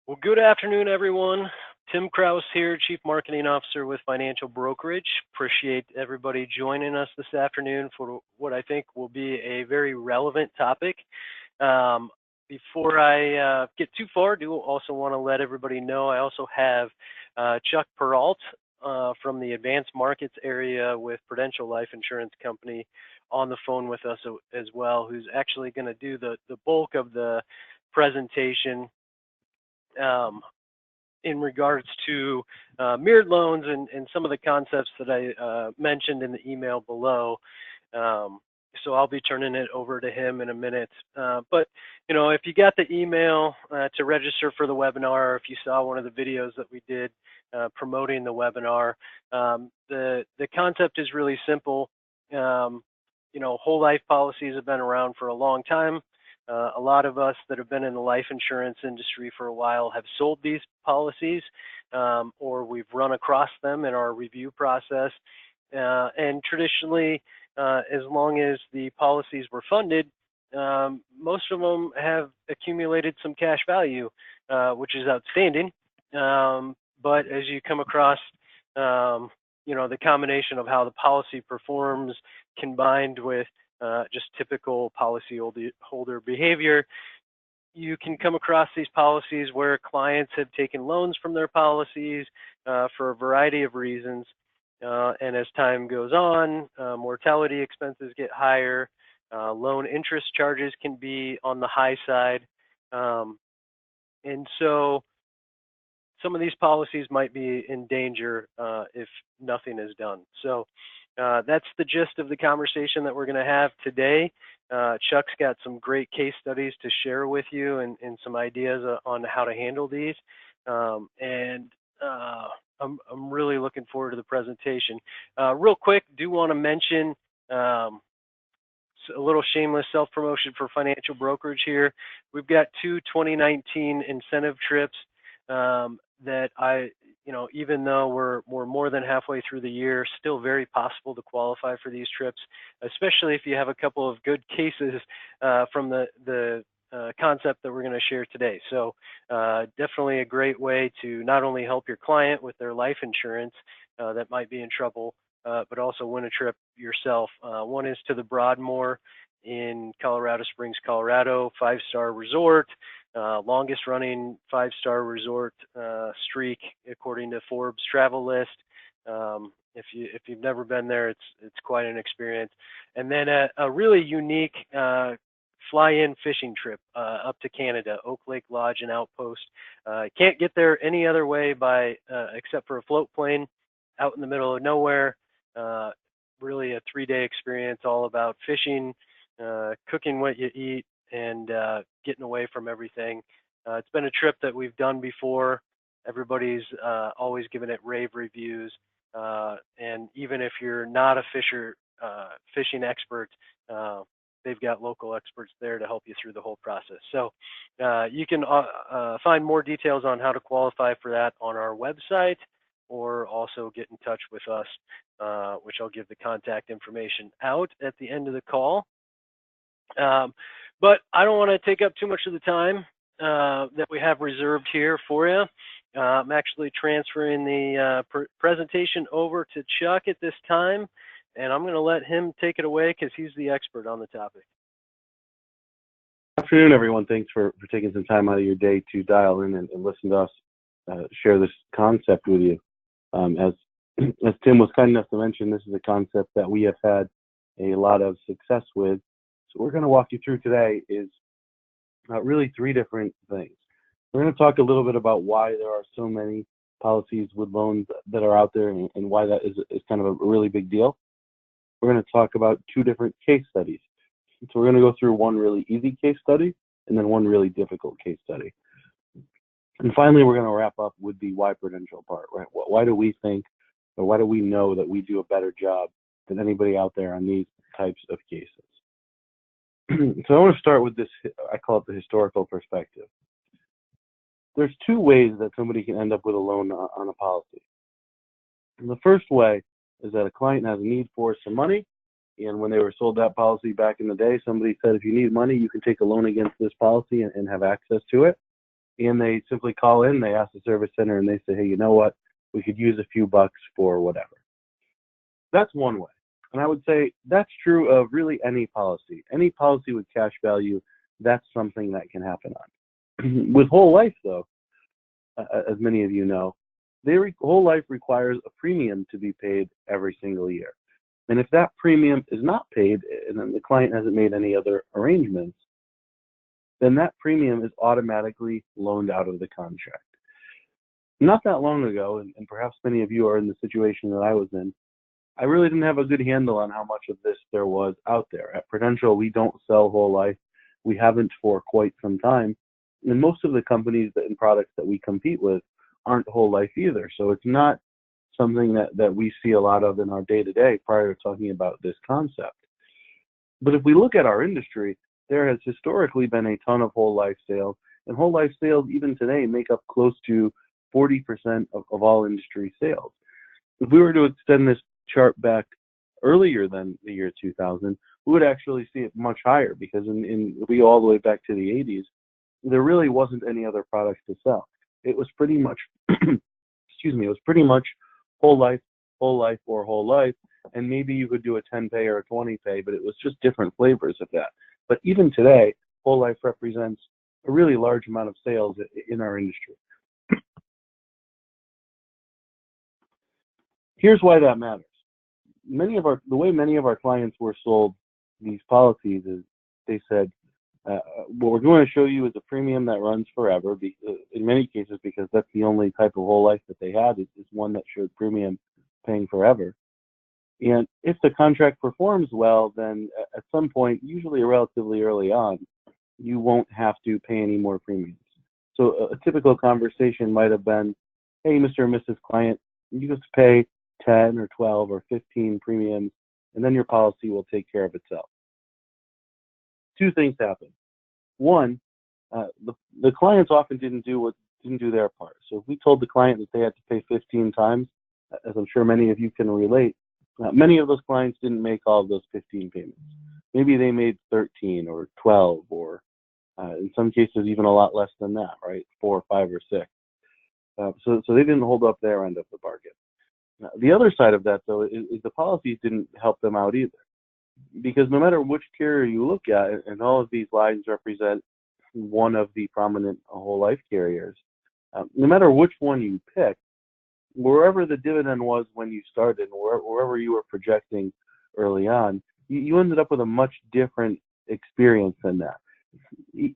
Well, good afternoon, everyone. Tim Kraus here, Chief Marketing Officer with Financial Brokerage. Appreciate everybody joining us this afternoon for what I think will be a very relevant topic. Before I get too far, I do also want to let everybody know I also have Chuck Peralt from the Advanced Markets area with Prudential Life Insurance Company on the phone with us as well, who's actually going to do the bulk of the presentation in regards to mirrored loans and some of the concepts that I mentioned in the email below. So I'll be turning it over to him in a minute. But, you know, if you got the email to register for the webinar, if you saw one of the videos that we did promoting the webinar, the concept is really simple. You know, whole life policies have been around for a long time. A lot of us that have been in the life insurance industry for a while have sold these policies, or we've run across them in our review process. And traditionally, as long as the policies were funded, most of them have accumulated some cash value, which is outstanding. But as you come across, you know, the combination of how the policy performs combined with just typical policyholder behavior, you can come across these policies where clients have taken loans from their policies for a variety of reasons. And as time goes on, mortality expenses get higher, loan interest charges can be on the high side. And so some of these policies might be in danger if nothing is done. So that's the gist of the conversation that we're going to have today. Chuck's got some great case studies to share with you and some ideas on how to handle these. I'm really looking forward to the presentation. Real quick, do want to mention a little shameless self-promotion for Financial Brokerage here. We've got two 2019 incentive trips that you know, even though we're more than halfway through the year, still very possible to qualify for these trips, especially if you have a couple of good cases from the concept that we're going to share today. So definitely a great way to not only help your client with their life insurance that might be in trouble, but also win a trip yourself. One is to the Broadmoor in Colorado Springs, Colorado, 5-star resort. Longest running 5-star resort streak according to Forbes travel list. If you've never been there, it's quite an experience. And then a really unique fly-in fishing trip up to Canada, Oak Lake Lodge and Outpost. Can't get there any other way except for a float plane out in the middle of nowhere. Really a 3-day experience all about fishing, cooking what you eat, and getting away from everything. It's been a trip that we've done before. Everybody's always given it rave reviews. And even if you're not a fishing expert, they've got local experts there to help you through the whole process. So you can find more details on how to qualify for that on our website, or also get in touch with us, which I'll give the contact information out at the end of the call. But I don't want to take up too much of the time that we have reserved here for you. I'm actually transferring the presentation over to Chuck at this time, and I'm going to let him take it away because he's the expert on the topic. Good afternoon, everyone. Thanks for taking some time out of your day to dial in and listen to us share this concept with you. As Tim was kind enough to mention, this is a concept that we have had a lot of success with. So we're going to walk you through today is really 3 different things. We're going to talk a little bit about why there are so many policies with loans that are out there and why that is kind of a really big deal. We're going to talk about 2 different case studies. So we're going to go through one really easy case study and then one really difficult case study. And finally, we're going to wrap up with the why Prudential part, right? Why do we think, or why do we know that we do a better job than anybody out there on these types of cases? So I want to start with this, I call it the historical perspective. There's 2 ways that somebody can end up with a loan on a policy. And the first way is that a client has a need for some money, and when they were sold that policy back in the day, somebody said, if you need money, you can take a loan against this policy and have access to it. and they simply call in, they ask the service center, and they say, hey, you know what, we could use a few bucks for whatever. That's one way. And I would say that's true of really any policy. Any policy with cash value, that's something that can happen on. With whole life, though, as many of you know, whole life requires a premium to be paid every single year. And if that premium is not paid, and then the client hasn't made any other arrangements, then that premium is automatically loaned out of the contract. Not that long ago, and perhaps many of you are in the situation that I was in, I really didn't have a good handle on how much of this there was out there. At Prudential, we don't sell whole life. We haven't for quite some time. And most of the companies and products that we compete with aren't whole life either. So it's not something that we see a lot of in our day-to-day prior to talking about this concept. But if we look at our industry, there has historically been a ton of whole life sales, and whole life sales even today make up close to 40% of all industry sales. If we were to extend this chart back earlier than the year 2000, we would actually see it much higher, because if we go all the way back to the 80s, there really wasn't any other products to sell. It was pretty much, excuse me, it was pretty much whole life, or whole life, and maybe you could do a 10 pay or a 20 pay, but it was just different flavors of that. But even today, whole life represents a really large amount of sales in our industry. Here's why that matters. The way many of our clients were sold these policies is they said, what we're going to show you is a premium that runs forever, in many cases, because that's the only type of whole life that they had, is one that showed premium paying forever. And if the contract performs well, then at some point, usually relatively early on, you won't have to pay any more premiums. So a typical conversation might have been, hey, Mr. and Mrs. Client, you just pay 10 or 12 or 15 premiums, and then your policy will take care of itself. Two things happen. One, the clients often didn't do their part. So if we told the client that they had to pay 15 times, as I'm sure many of you can relate, many of those clients didn't make all of those 15 payments. Maybe they made 13 or 12, or in some cases even a lot less than that, right? 4, 5, or 6. So they didn't hold up their end of the bargain. The other side of that, though, is the policies didn't help them out either. Because no matter which carrier you look at, and all of these lines represent one of the prominent whole life carriers, no matter which one you pick, wherever the dividend was when you started, wherever you were projecting early on, you ended up with a much different experience than that.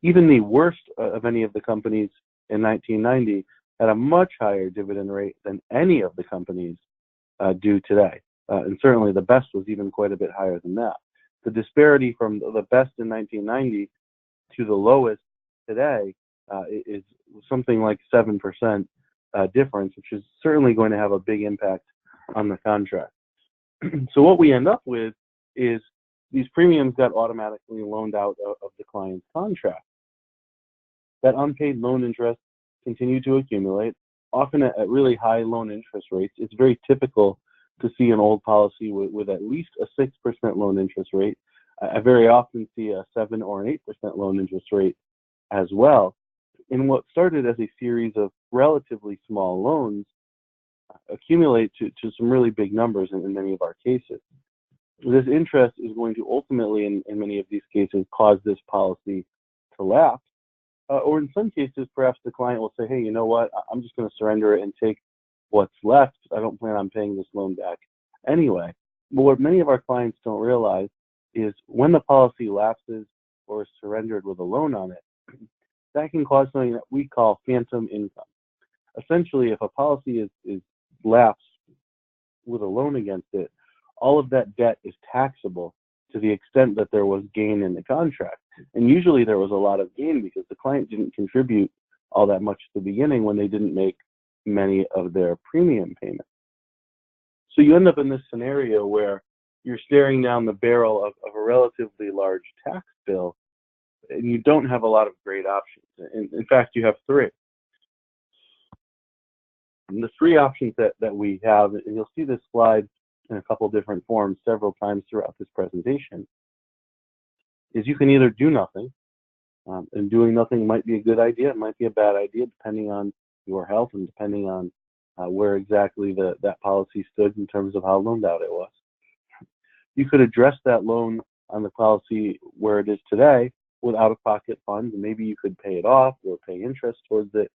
Even the worst of any of the companies in 1990 had a much higher dividend rate than any of the companies do today. And certainly the best was even quite a bit higher than that. The disparity from the best in 1990 to the lowest today is something like 7% difference, which is certainly going to have a big impact on the contract. So what we end up with is these premiums got automatically loaned out of the client's contract. That unpaid loan interest continued to accumulate, often at really high loan interest rates. It's very typical to see an old policy with at least a 6% loan interest rate. I very often see a 7 or an 8% loan interest rate as well. And what started as a series of relatively small loans accumulate to some really big numbers in many of our cases. This interest is going to ultimately, in many of these cases, cause this policy to lapse. Or in some cases, perhaps the client will say, hey, you know what, I'm just going to surrender it and take what's left. I don't plan on paying this loan back anyway. But what many of our clients don't realize is when the policy lapses or is surrendered with a loan on it, that can cause something that we call phantom income. Essentially, if a policy is lapsed with a loan against it, all of that debt is taxable to the extent that there was gain in the contract. And usually there was a lot of gain because the client didn't contribute all that much at the beginning when they didn't make many of their premium payments. So you end up in this scenario where you're staring down the barrel of a relatively large tax bill, and you don't have a lot of great options. In fact, you have three. And the three options that we have, and you'll see this slide in a couple different forms several times throughout this presentation, is you can either do nothing, And doing nothing might be a good idea, it might be a bad idea, depending on your health and depending on where exactly that policy stood in terms of how loaned out it was. You could address that loan on the policy where it is today with out-of-pocket funds, and maybe you could pay it off or pay interest towards it,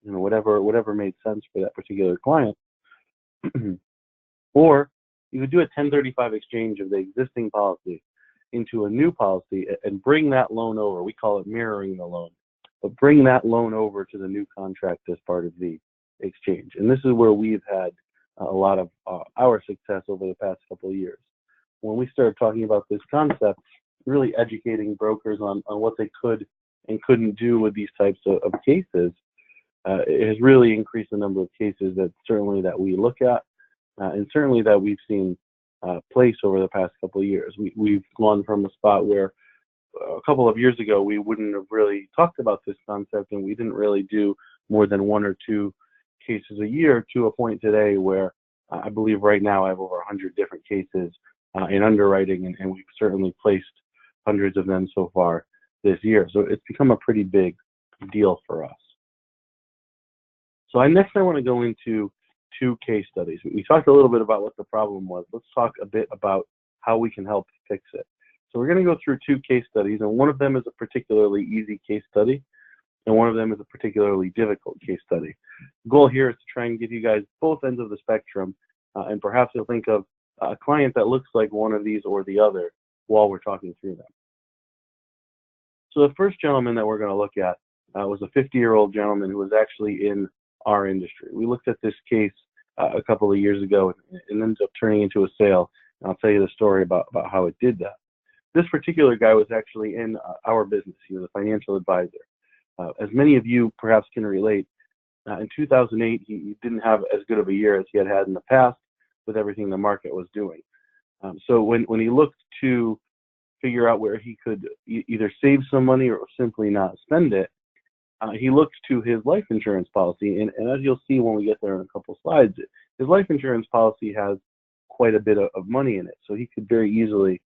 whatever made sense for that particular client. Or you could do a 1035 exchange of the existing policy into a new policy and bring that loan over. We call it mirroring the loan, but bring that loan over to the new contract as part of the exchange. And this is where we've had a lot of our success over the past couple of years. When we started talking about this concept, really educating brokers on what they could and couldn't do with these types of cases, it has really increased the number of cases that we look at, and certainly that we've seen place over the past couple of years. We've gone from a spot where a couple of years ago we wouldn't have really talked about this concept, and we didn't really do more than 1 or 2 cases a year, to a point today where I believe right now I have over 100 different cases in underwriting, and we've certainly placed hundreds of them so far this year. So it's become a pretty big deal for us. So next I want to go into 2 case studies. We talked a little bit about what the problem was. Let's talk a bit about how we can help fix it. So we're going to go through 2 case studies, and one of them is a particularly easy case study, and one of them is a particularly difficult case study. The goal here is to try and give you guys both ends of the spectrum, and perhaps you'll think of a client that looks like one of these or the other while we're talking through them. So the first gentleman that we're going to look at was a 50-year-old gentleman who was actually in our industry. We looked at this case a couple of years ago and ended up turning into a sale. And I'll tell you the story about how it did that. This particular guy was actually in our business. He was a financial advisor. As many of you perhaps can relate, in 2008, he didn't have as good of a year as he had in the past with everything the market was doing. So when he looked to figure out where he could either save some money or simply not spend it, he looked to his life insurance policy. And as you'll see when we get there in a couple slides, his life insurance policy has quite a bit of money in it. So he could very easily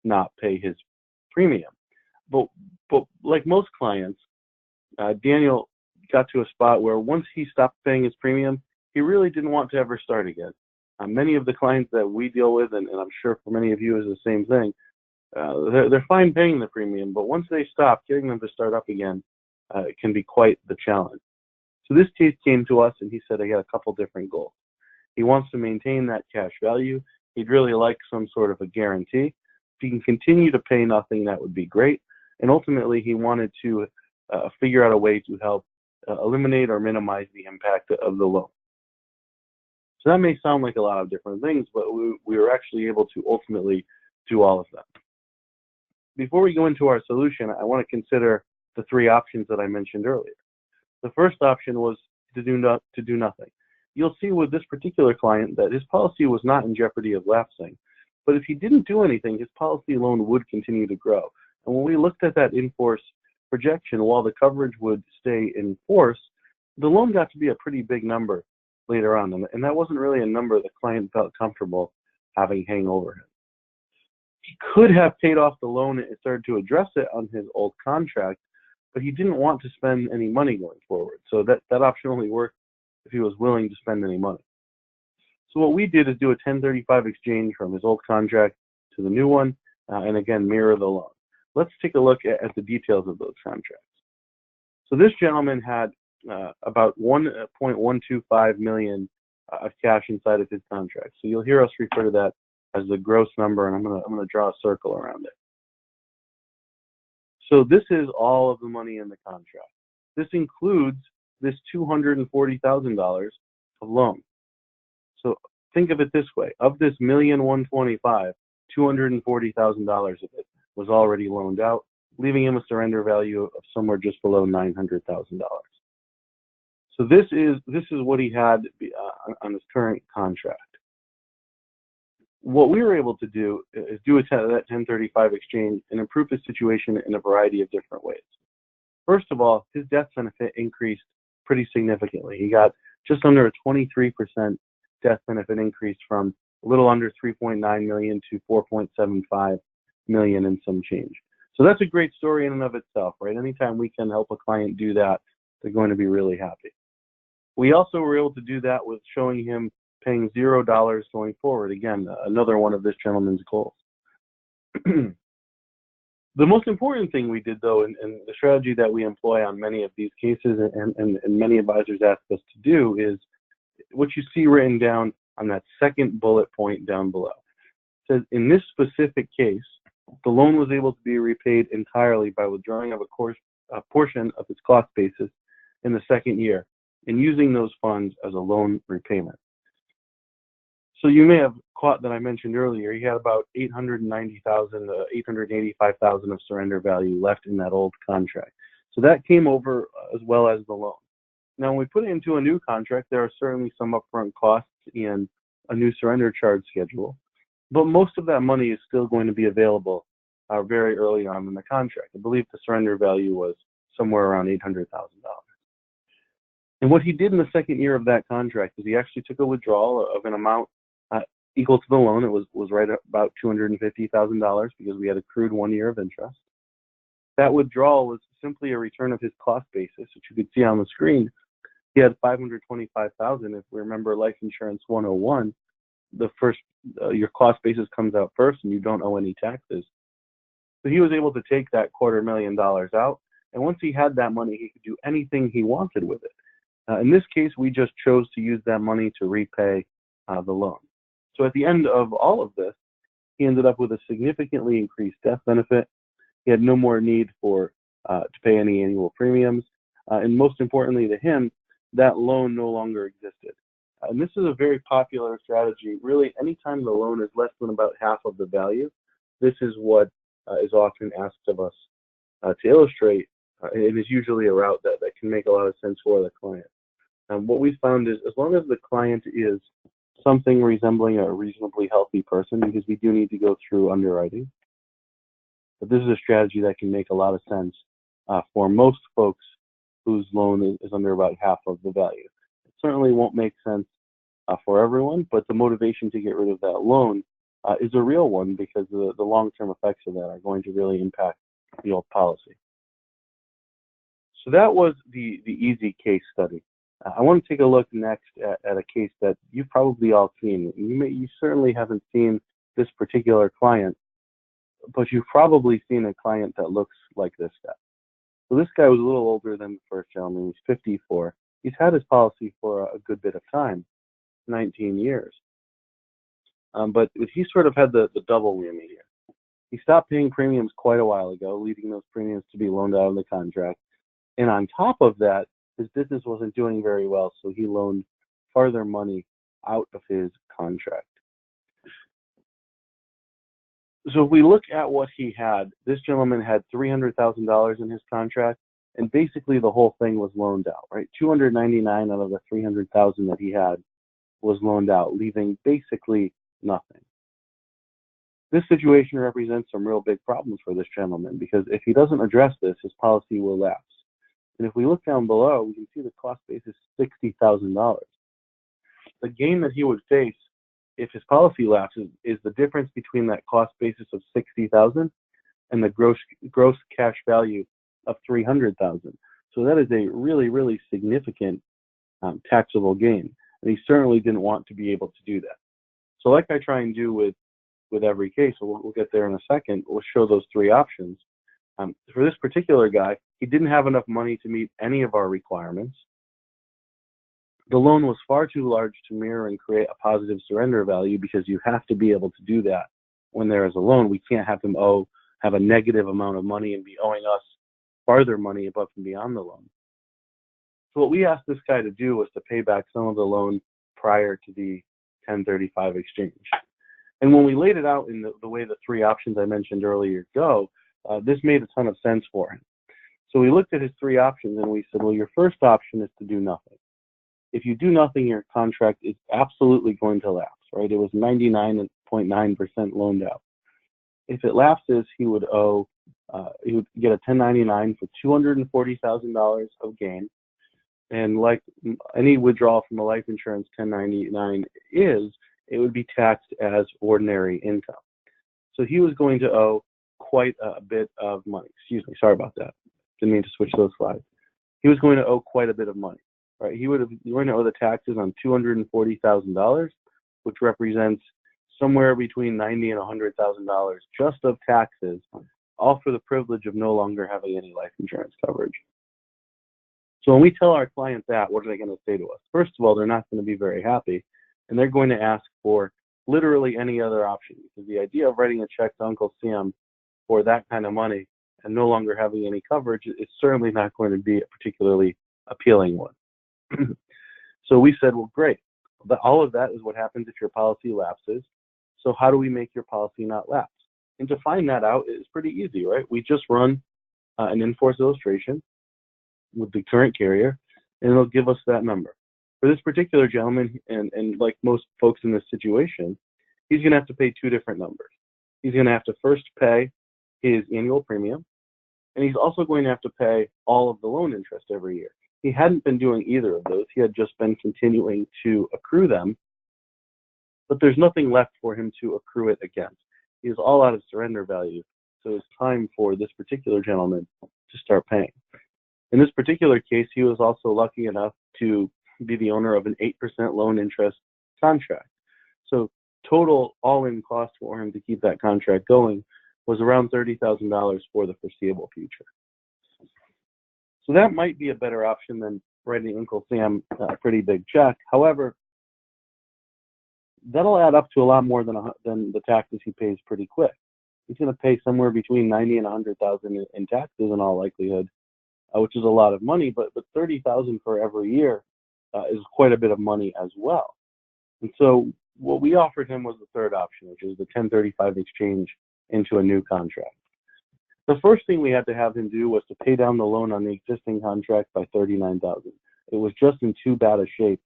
not pay his premium. But like most clients, Daniel got to a spot where once he stopped paying his premium, he really didn't want to ever start again. Many of the clients that we deal with, and I'm sure for many of you is the same thing, they're fine paying the premium, but once they stop, getting them to start up again can be quite the challenge. So this case came to us, and he said he had a couple different goals. He wants to maintain that cash value. He'd really like some sort of a guarantee. If he can continue to pay nothing, that would be great. And ultimately, he wanted to figure out a way to help eliminate or minimize the impact of the loan. So that may sound like a lot of different things, but we were actually able to ultimately do all of them. Before we go into our solution, I want to consider the 3 options that I mentioned earlier. The first option was to do nothing. You'll see with this particular client that his policy was not in jeopardy of lapsing, but if he didn't do anything, his policy loan would continue to grow. And when we looked at that in-force projection, while the coverage would stay in force, the loan got to be a pretty big number later on, and that wasn't really a number the client felt comfortable having hang over him. He could have paid off the loan and started to address it on his old contract, but he didn't want to spend any money going forward. So that option only worked if he was willing to spend any money. So what we did is do a 1035 exchange from his old contract to the new one, and again, mirror the loan. Let's take a look at the details of those contracts. So this gentleman had about 1.125 million of cash inside of his contract. So you'll hear us refer to that as the gross number, and I'm gonna draw a circle around it. So this is all of the money in the contract. This includes this $240,000 of loan. So think of it this way: of this $1,125,000, $240,000 of it was already loaned out, leaving him a surrender value of somewhere just below $900,000. So this is what he had on his current contract. What we were able to do is do that 1035 exchange and improve his situation in a variety of different ways. First of all, his death benefit increased pretty significantly. He got just under a 23% death benefit increase, from a little under 3.9 million to 4.75 million and some change. So that's a great story in and of itself, right? Anytime we can help a client do that, they're going to be really happy. We also were able to do that with showing him paying $0 going forward. Again, another one of this gentleman's goals. The most important thing we did, though, and the strategy that we employ on many of these cases and many advisors ask us to do, is what you see written down on that second bullet point down below. It says, in this specific case, the loan was able to be repaid entirely by withdrawing of a portion of its cost basis in the second year and using those funds as a loan repayment. So you may have caught that I mentioned earlier, he had about $890,000, $885,000 of surrender value left in that old contract. So that came over as well as the loan. Now, when we put it into a new contract, there are certainly some upfront costs and a new surrender charge schedule, but most of that money is still going to be available very early on in the contract. I believe the surrender value was somewhere around $800,000. And what he did in the second year of that contract is he actually took a withdrawal of an amount equal to the loan. It was right at about $250,000 because we had accrued 1 year of interest. That withdrawal was simply a return of his cost basis, which you could see on the screen. He had $525,000. If we remember Life Insurance 101, the first your cost basis comes out first, and you don't owe any taxes. So he was able to take that $250,000 out, and once he had that money, he could do anything he wanted with it. In this case, we just chose to use that money to repay the loan. So at the end of all of this, he ended up with a significantly increased death benefit. He had no more need to pay any annual premiums. And most importantly to him, that loan no longer existed. And this is a very popular strategy. Really, anytime the loan is less than about half of the value, this is what is often asked of us to illustrate. It is usually a route that can make a lot of sense for the client. What we found is, as long as the client is something resembling a reasonably healthy person, because we do need to go through underwriting, but this is a strategy that can make a lot of sense for most folks whose loan is under about half of the value. It certainly won't make sense for everyone, but the motivation to get rid of that loan is a real one, because the long-term effects of that are going to really impact the old policy. So that was the easy case study. I want to take a look next at a case that you've probably all seen. You certainly haven't seen this particular client, but you've probably seen a client that looks like this guy. So this guy was a little older than the first gentleman. He's 54. He's had his policy for a good bit of time, 19 years. But he sort of had the double whammy here. He stopped paying premiums quite a while ago, leaving those premiums to be loaned out of the contract. And on top of that, his business wasn't doing very well, so he loaned further money out of his contract. So if we look at what he had, this gentleman had $300,000 in his contract, and basically the whole thing was loaned out, right? $299,000 out of the $300,000 that he had was loaned out, leaving basically nothing. This situation represents some real big problems for this gentleman, because if he doesn't address this, his policy will lapse. And if we look down below, we can see the cost basis is $60,000. The gain that he would face if his policy lapses is the difference between that cost basis of $60,000 and the gross cash value of $300,000. So that is a really, really significant taxable gain. And he certainly didn't want to be able to do that. So like I try and do with every case, we'll get there in a second, we'll show those three options. For this particular guy, he didn't have enough money to meet any of our requirements. The loan was far too large to mirror and create a positive surrender value, because you have to be able to do that when there is a loan. We can't have him have a negative amount of money and be owing us farther money above and beyond the loan. So what we asked this guy to do was to pay back some of the loan prior to the 1035 exchange. And when we laid it out in the way the three options I mentioned earlier go, this made a ton of sense for him. So we looked at his three options and we said, well, your first option is to do nothing. If you do nothing, your contract is absolutely going to lapse, right? It was 99.9% loaned out. If it lapses, he would get a 1099 for $240,000 of gain. And like any withdrawal from a life insurance 1099 it would be taxed as ordinary income. So he was going to owe quite a bit of money. Excuse me, sorry about that. Didn't mean to switch those slides. He was going to owe quite a bit of money, right? He was going to owe the taxes on $240,000, which represents somewhere between $90,000 and $100,000 just of taxes, all for the privilege of no longer having any life insurance coverage. So when we tell our clients that, what are they going to say to us? First of all, they're not going to be very happy, and they're going to ask for literally any other option, because the idea of writing a check to Uncle Sam for that kind of money and no longer having any coverage is certainly not going to be a particularly appealing one. So we said, well, great. But all of that is what happens if your policy lapses. So how do we make your policy not lapse? And to find that out is pretty easy, right? We just run an in-force illustration with the current carrier, and it'll give us that number. For this particular gentleman, and like most folks in this situation, he's going to have to pay two different numbers. He's going to have to first pay his annual premium, and he's also going to have to pay all of the loan interest every year. He hadn't been doing either of those. He had just been continuing to accrue them, but there's nothing left for him to accrue it against. He is all out of surrender value, so it's time for this particular gentleman to start paying. In this particular case, he was also lucky enough to be the owner of an 8% loan interest contract. So total all-in cost for him to keep that contract going was around $30,000 for the foreseeable future. So that might be a better option than writing Uncle Sam a pretty big check. However, that'll add up to a lot more than the taxes he pays pretty quick. He's going to pay somewhere between $90,000 and $100,000 in taxes in all likelihood, which is a lot of money. But $30,000 for every year is quite a bit of money as well. And so what we offered him was the third option, which is the 1035 exchange into a new contract. The first thing we had to have him do was to pay down the loan on the existing contract by $39,000. It was just in too bad a shape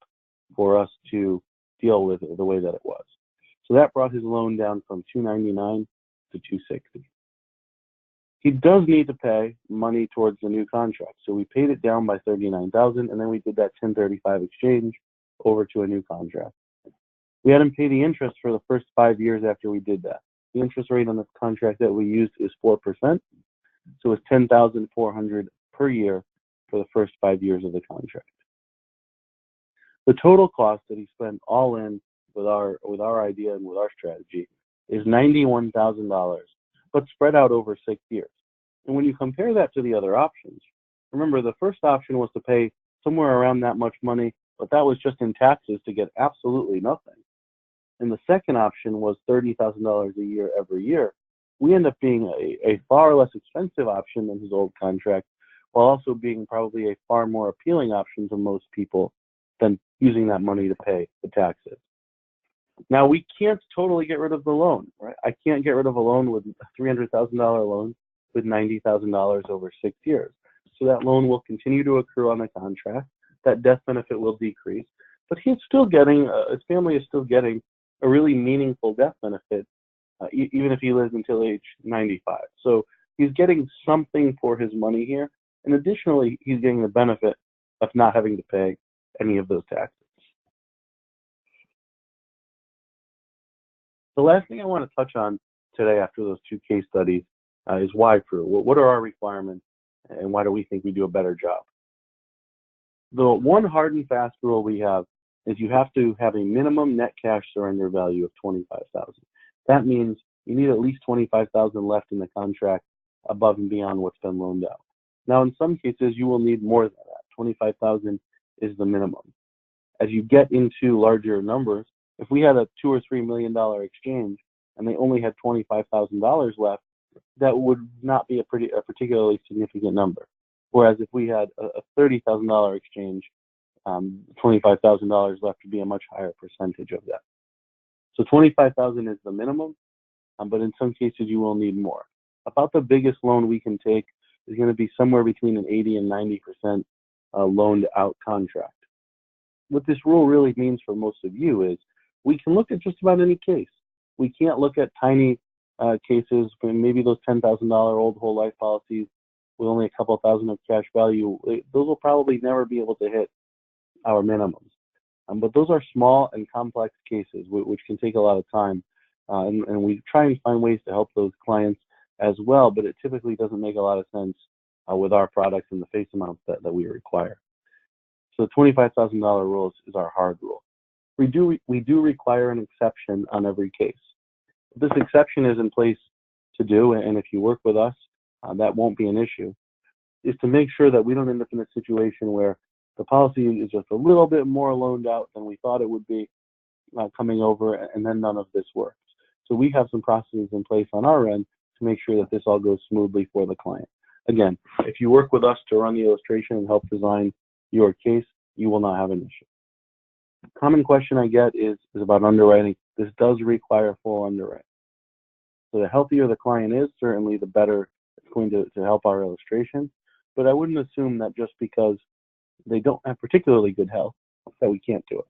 for us to deal with it the way that it was. So that brought his loan down from $299 to $260. He does need to pay money towards the new contract, so we paid it down by $39,000, and then we did that 1035 exchange over to a new contract. We had him pay the interest for the first 5 years after we did that. The interest rate on this contract that we used is 4%, so it's $10,400 per year for the first 5 years of the contract. The total cost that he spent all in with our idea and with our strategy is $91,000, but spread out over 6 years. And when you compare that to the other options, remember the first option was to pay somewhere around that much money, but that was just in taxes to get absolutely nothing. And the second option was $30,000 a year every year. We end up being a far less expensive option than his old contract, while also being probably a far more appealing option to most people than using that money to pay the taxes. Now, we can't totally get rid of the loan, right? I can't get rid of a loan with a $300,000 loan with $90,000 over 6 years. So that loan will continue to accrue on the contract. That death benefit will decrease, but he's still getting, his family is still getting a really meaningful death benefit, even if he lives until age 95. So he's getting something for his money here, and additionally, he's getting the benefit of not having to pay any of those taxes. The last thing I want to touch on today after those two case studies is why PRU. What are our requirements, and why do we think we do a better job? The one hard and fast rule we have is you have to have a minimum net cash surrender value of $25,000. That means you need at least $25,000 left in the contract above and beyond what's been loaned out. Now, in some cases, you will need more than that. $25,000 is the minimum. As you get into larger numbers, if we had a $2 or $3 million exchange and they only had $25,000 left, that would not be a particularly significant number. Whereas if we had a $30,000 exchange, $25,000 left would be a much higher percentage of that. So $25,000 is the minimum, but in some cases you will need more. About the biggest loan we can take is going to be somewhere between an 80 and 90% loaned out contract. What this rule really means for most of you is we can look at just about any case. We can't look at tiny cases, maybe those $10,000 old whole life policies with only a couple thousand of cash value. Those will probably never be able to hit our minimums. But those are small and complex cases, which can take a lot of time. And we try and find ways to help those clients as well, but it typically doesn't make a lot of sense with our products and the face amounts that we require. So the $25,000 rule is our hard rule. We do require an exception on every case. This exception is in place to do, and if you work with us, that won't be an issue, is to make sure that we don't end up in a situation where the policy is just a little bit more loaned out than we thought it would be coming over, and then none of this works. So we have some processes in place on our end to make sure that this all goes smoothly for the client. Again, if you work with us to run the illustration and help design your case, you will not have an issue. Common question I get is about underwriting. This does require full underwriting. So the healthier the client is, certainly the better it's going to help our illustration. But I wouldn't assume that just because they don't have particularly good health that we can't do it.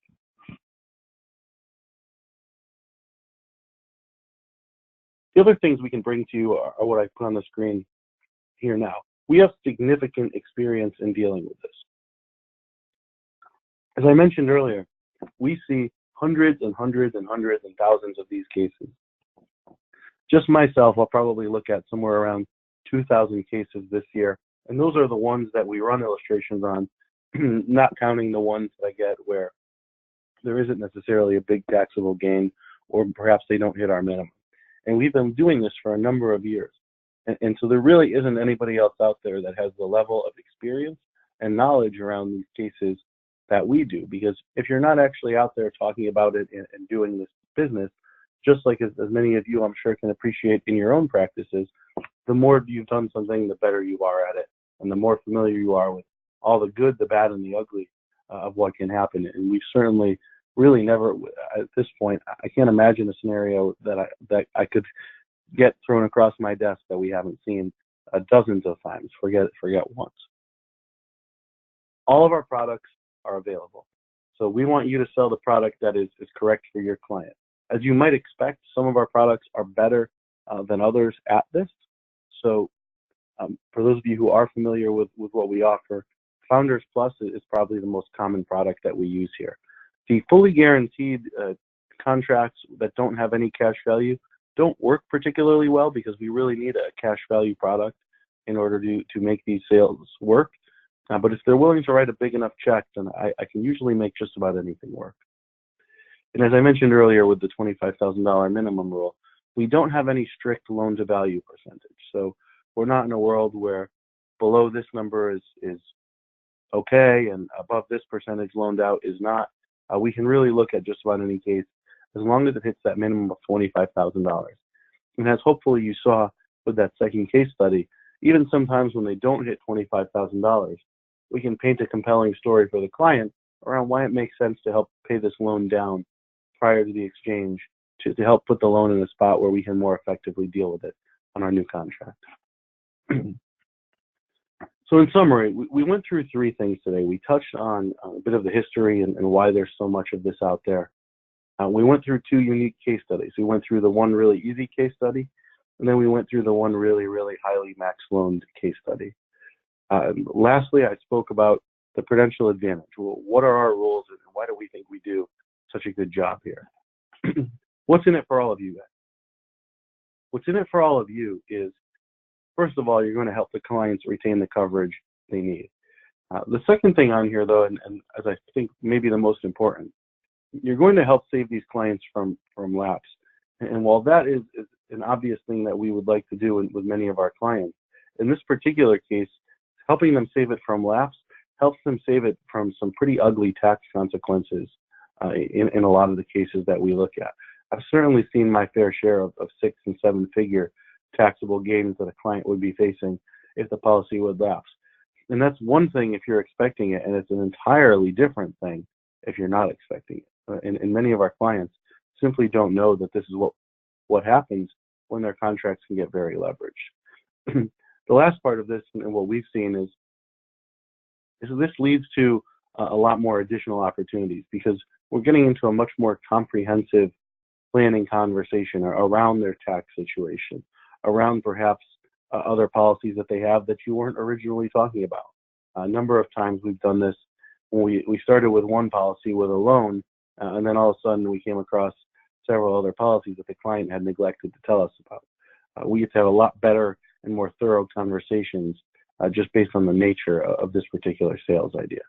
The other things we can bring to you are what I put on the screen here now. We have significant experience in dealing with this. As I mentioned earlier, we see hundreds and hundreds and hundreds and thousands of these cases. Just myself, I'll probably look at somewhere around 2,000 cases this year, and those are the ones that we run illustrations on, not counting the ones that I get where there isn't necessarily a big taxable gain, or perhaps they don't hit our minimum. And we've been doing this for a number of years. And so there really isn't anybody else out there that has the level of experience and knowledge around these cases that we do. Because if you're not actually out there talking about it and doing this business, just like as many of you I'm sure can appreciate in your own practices, the more you've done something, the better you are at it. And the more familiar you are with all the good, the bad, and the ugly of what can happen. And we've certainly really never, at this point, I can't imagine a scenario that I could get thrown across my desk that we haven't seen dozens of times, forget once. All of our products are available. So we want you to sell the product that is correct for your client. As you might expect, some of our products are better than others at this. So for those of you who are familiar with what we offer, Founders Plus is probably the most common product that we use here. The fully guaranteed contracts that don't have any cash value don't work particularly well because we really need a cash value product in order to make these sales work. But if they're willing to write a big enough check, then I can usually make just about anything work. And as I mentioned earlier with the $25,000 minimum rule, we don't have any strict loan to value percentage. So we're not in a world where below this number is okay and above this percentage loaned out is not. We can really look at just about any case as long as it hits that minimum of $25,000. And as hopefully you saw with that second case study, even sometimes when they don't hit $25,000, we can paint a compelling story for the client around why it makes sense to help pay this loan down prior to the exchange to help put the loan in a spot where we can more effectively deal with it on our new contract. So in summary, we went through three things today. We touched on a bit of the history and why there's so much of this out there. We went through two unique case studies. We went through the one really easy case study, and then we went through the one really, really highly max loaned case study. Lastly, I spoke about the prudential advantage. Well, what are our rules and why do we think we do such a good job here? What's in it for all of you guys? What's in it for all of you is, first of all, you're going to help the clients retain the coverage they need. The second thing on here, though, and as I think maybe the most important, you're going to help save these clients from lapse. And while that is an obvious thing that we would like to do with many of our clients, in this particular case, helping them save it from lapse helps them save it from some pretty ugly tax consequences in a lot of the cases that we look at. I've certainly seen my fair share of 6- and 7-figure taxable gains that a client would be facing if the policy would lapse. And that's one thing if you're expecting it, and it's an entirely different thing if you're not expecting it. And many of our clients simply don't know that this is what happens when their contracts can get very leveraged. The last part of this and what we've seen is this leads to a lot more additional opportunities because we're getting into a much more comprehensive planning conversation around their tax situation, around perhaps other policies that they have that you weren't originally talking about. A number of times we've done this when we started with one policy with a loan, and then all of a sudden we came across several other policies that the client had neglected to tell us about. we get to have a lot better and more thorough conversations just based on the nature of this particular sales idea.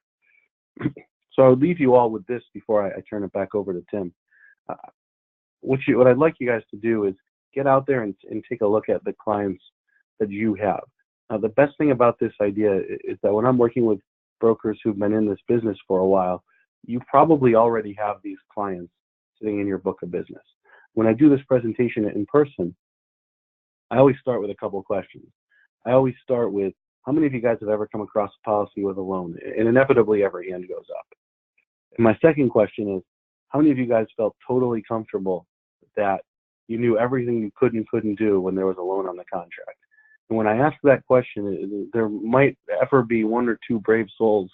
So I would leave you all with this before I turn it back over to Tim. What I'd like you guys to do is get out there and take a look at the clients that you have. The best thing about this idea is that when I'm working with brokers who've been in this business for a while, you probably already have these clients sitting in your book of business. When I do this presentation in person, I always start with a couple of questions. I always start with, how many of you guys have ever come across a policy with a loan? And inevitably every hand goes up. And my second question is, how many of you guys felt totally comfortable that you knew everything you could and couldn't do when there was a loan on the contract? And when I ask that question, there might ever be one or two brave souls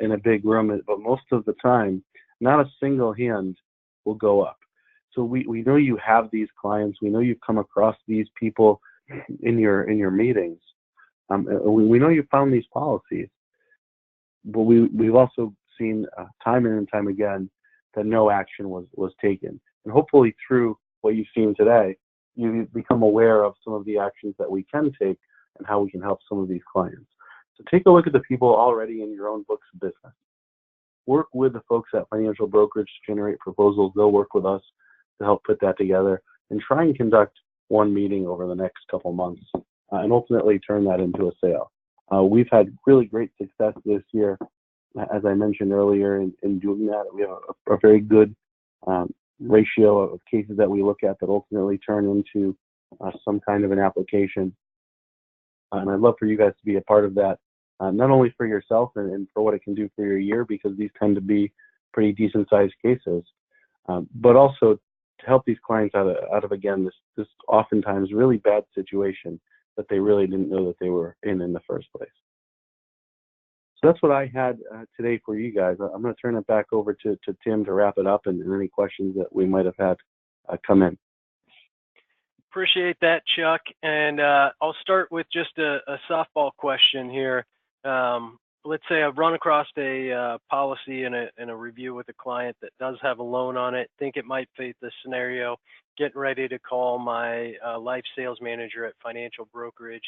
in a big room, but most of the time, not a single hand will go up. So we know you have these clients. We know you've come across these people in your meetings. We know you found these policies, but we've also seen time and time again that no action was taken. And hopefully through what you've seen today, you've become aware of some of the actions that we can take and how we can help some of these clients. So take a look at the people already in your own books of business. Work with the folks at Financial Brokerage to generate proposals. They'll work with us to help put that together, and try and conduct one meeting over the next couple months and ultimately turn that into a sale. We've had really great success this year, as I mentioned earlier, in doing that. We have a very good ratio of cases that we look at that ultimately turn into some kind of an application. And I'd love for you guys to be a part of that, not only for yourself and for what it can do for your year, because these tend to be pretty decent sized cases, but also to help these clients out of again, this oftentimes really bad situation that they really didn't know that they were in the first place. So that's what I had today for you guys. I'm going to turn it back over to Tim to wrap it up and any questions that we might have had come in. Appreciate that, Chuck. And I'll start with just a softball question here. Let's say I've run across a policy in a review with a client that does have a loan on it, think it might fit this scenario, getting ready to call my life sales manager at Financial Brokerage.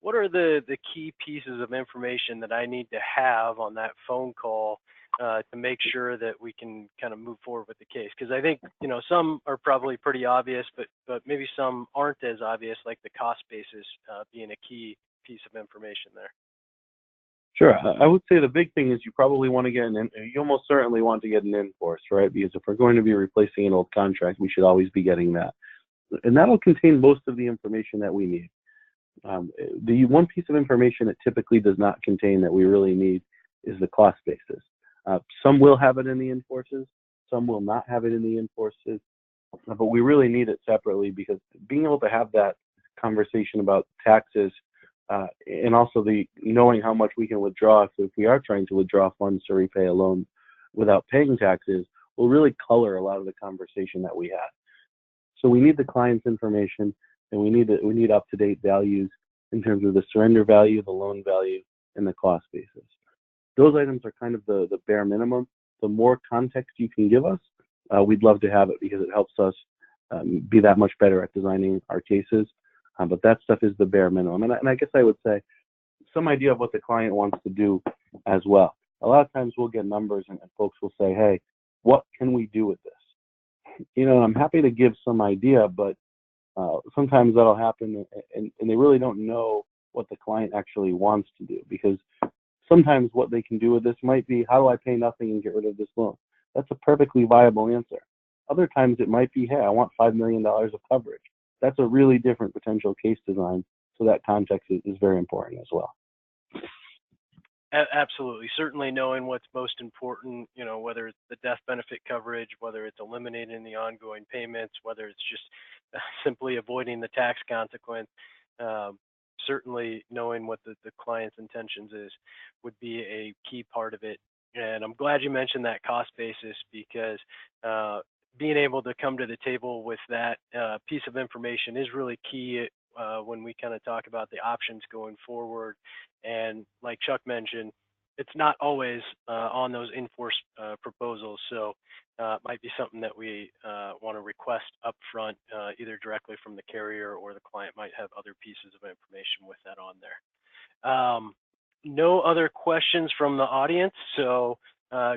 What are the key pieces of information that I need to have on that phone call to make sure that we can kind of move forward with the case? Because I think, some are probably pretty obvious, but maybe some aren't as obvious, like the cost basis being a key piece of information there. Sure. I would say the big thing is you probably want to get you almost certainly want to get an in-force, right? Because if we're going to be replacing an old contract, we should always be getting that. And that'll contain most of the information that we need. The one piece of information it typically does not contain that we really need is the cost basis. Some will have it in the in-forces, some will not have it in the in-forces, but we really need it separately, because being able to have that conversation about taxes and also the knowing how much we can withdraw if we are trying to withdraw funds to repay a loan without paying taxes will really color a lot of the conversation that we have. So we need the client's information, and we need up-to-date values in terms of the surrender value, the loan value, and the cost basis. Those items are kind of the bare minimum. The more context you can give us, we'd love to have it, because it helps us be that much better at designing our cases. But that stuff is the bare minimum. And I guess I would say some idea of what the client wants to do as well. A lot of times we'll get numbers and folks will say, hey, what can we do with this? I'm happy to give some idea, but sometimes that'll happen and they really don't know what the client actually wants to do, because sometimes what they can do with this might be, how do I pay nothing and get rid of this loan? That's a perfectly viable answer. Other times it might be, hey, I want $5 million of coverage. That's a really different potential case design. So that context is very important as well. Absolutely. Certainly knowing what's most important, whether it's the death benefit coverage, whether it's eliminating the ongoing payments, whether it's just simply avoiding the tax consequence. Certainly knowing what the client's intentions would be a key part of it. And I'm glad you mentioned that cost basis, because being able to come to the table with that piece of information is really key when we kind of talk about the options going forward. And like Chuck mentioned, it's not always on those in-force proposals. So it might be something that we want to request up front, either directly from the carrier, or the client might have other pieces of information with that on there. No other questions from the audience. So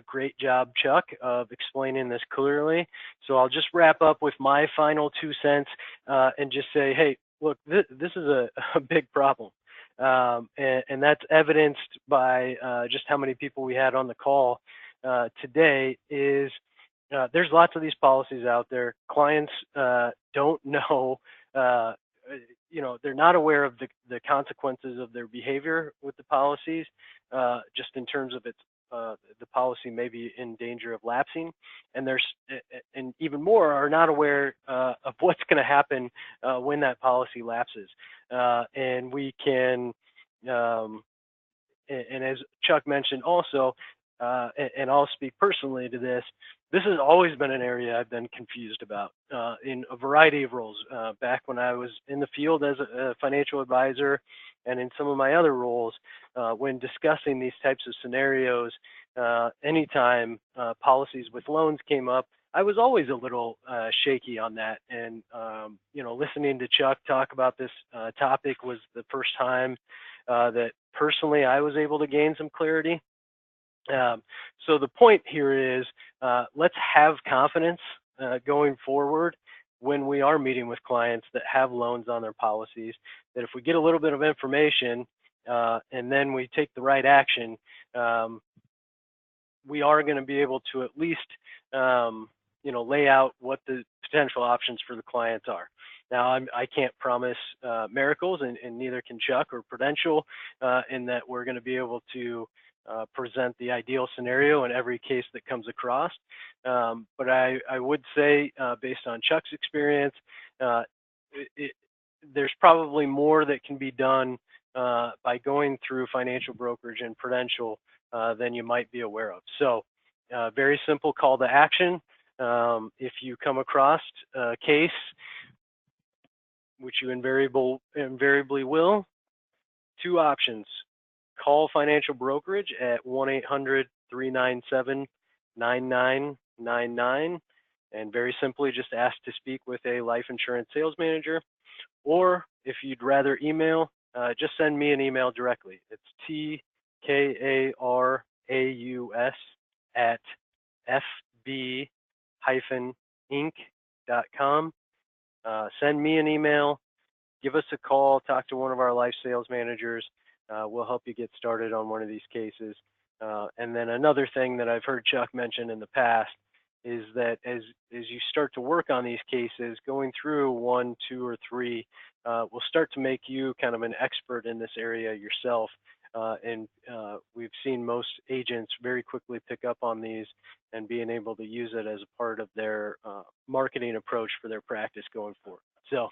great job, Chuck, of explaining this clearly. So I'll just wrap up with my final 2 cents and just say, hey, look, this is a big problem. And that's evidenced by just how many people we had on the call today. Is there's lots of these policies out there. Clients don't know, they're not aware of the consequences of their behavior with the policies, just in terms of the policy may be in danger of lapsing, and and even more are not aware of what's going to happen when that policy lapses. And we can, and as Chuck mentioned also, and I'll speak personally to this, this has always been an area I've been confused about in a variety of roles. Back when I was in the field as a financial advisor, and in some of my other roles, when discussing these types of scenarios, anytime policies with loans came up, I was always a little shaky on that. And, listening to Chuck talk about this topic was the first time that personally I was able to gain some clarity. So the point here is, let's have confidence going forward when we are meeting with clients that have loans on their policies, that if we get a little bit of information and then we take the right action, we are going to be able to at least lay out what the potential options for the clients are. Now, I can't promise miracles, and neither can Chuck or Prudential, in that we're going to be able to present the ideal scenario in every case that comes across. But I would say, based on Chuck's experience, there's probably more that can be done by going through financial brokerage and Prudential than you might be aware of. So very simple call to action. If you come across a case, which you invariably will, 2 options. Call financial brokerage at 1-800-397-9999 and very simply just ask to speak with a life insurance sales manager. Or if you'd rather email, just send me an email directly. It's tkaraus@fb-inc.com. Send me an email, give us a call, talk to one of our life sales managers. We'll help you get started on one of these cases. And then another thing that I've heard Chuck mention in the past is that as you start to work on these cases, going through 1, 2, or 3 will start to make you kind of an expert in this area yourself. And we've seen most agents very quickly pick up on these and being able to use it as a part of their marketing approach for their practice going forward. So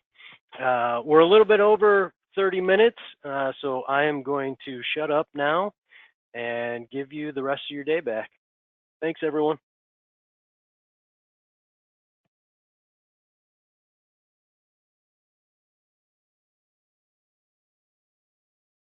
we're a little bit over 30 minutes, so I am going to shut up now and give you the rest of your day back. Thanks, everyone.